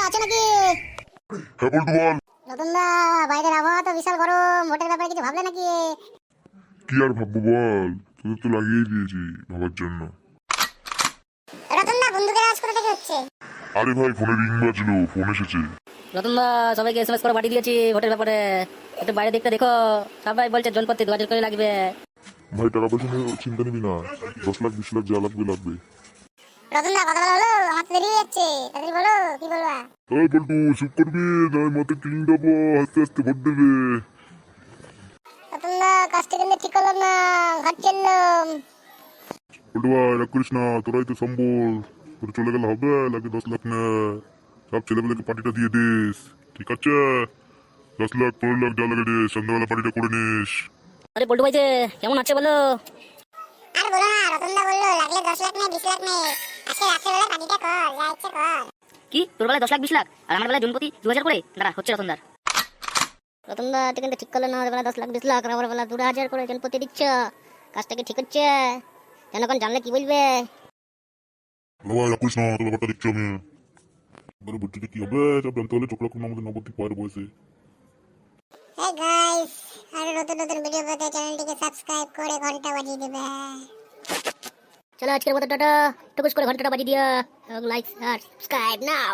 আছো নাকি? হ্যাঁ বলটু বল। রতনদা, বাইরের আবহাওয়া তো বিশাল গরম, ভোটের ব্যাপারে কিছু ভাবলে নাকি? কি আর ভাববো বল, তোদের তো লাগিয়ে দিয়েছি ভাবার জন্য। রতনদা, বন্দুকের আওয়াজ কোথা থেকে হচ্ছে? আরে ভাই, ফোনে রিং বাজলো, ফোন এসেছে। রতনদা, সবাইকে এসএমএস করে পাঠিয়ে দিয়েছি ভোটের ব্যাপারে। একটু বাইরে দেখতে দেখো, সবাই বলছে জনপতি 2000 করে লাগবে। ভাই টাকা পয়সা নিয়ে চিন্তা নিবি না, 10 লাখ 20 লাখ যা লাগবে লাগবে। রতনদা, কথা বলা হলো? আমার তো দেরি হয়ে যাচ্ছে, তাড়াতাড়ি বলো কি বলবা। এই বলটু, চুপ করবি নয় মতে ক্লিন দেবো, আস্তে আস্তে ভোট দেবে। রতনদা, কাজটা কিন্তু ঠিক করলাম না, ঘর চললাম। বলটু ভাই রাগ করিস না, তোরাই তো সম্বল, তোর চলে গেলে হবে লাগে 10 লাখ না। সব ছেলেবেলাকে পার্টিটা দিয়ে দিস, ঠিক আছে? 10 লাখ 15 লাখ যা লাগে দিস, সন্ধ্যাবেলা পার্টিটা করে নিস। আরে পল্টু ভাই যে কেমন আছে বলো? আর বলো না, রতনদা বললো লাগলে 10 লাখ নেই 20 লাখ নেই, আজকে রাত্রেবেলা পার্টিটা কর, যা ইচ্ছে কর। কি তোর বেলায় 10 লাখ 20 লাখ আর আমার বেলায় জনপতি 2000 করে? দাঁড়া, হচ্ছে রতনদার। রতনদা, এটা কিন্তু ঠিক করলো না, ওর বেলা 10 লাখ 20 লাখ আর আমার বেলা 2000 করে জনপতি দিচ্ছ। কাজটা কি ঠিক হচ্ছে? জনগণ জানলে কি বলবে? ভাই রাগ করিস না, তোর ব্যাপারটা দেখছি আমি। এবারে বুদ্ধিটা কি হবে সব জানতে হলে চোখ রাখুন আমাদের নবদ্বীপ পায়ের বয়সে। হে গাইস, আর নতুন নতুন ভিডিও পেতে চ্যানেলটিকে সাবস্ক্রাইব করে ঘন্টা বাজিয়ে দেবে। চলো আজকের মতো টাটা, টুকুস করে ঘন্টাটা বাজিয়ে দিও এবং লাইক আর সাবস্ক্রাইব নাও।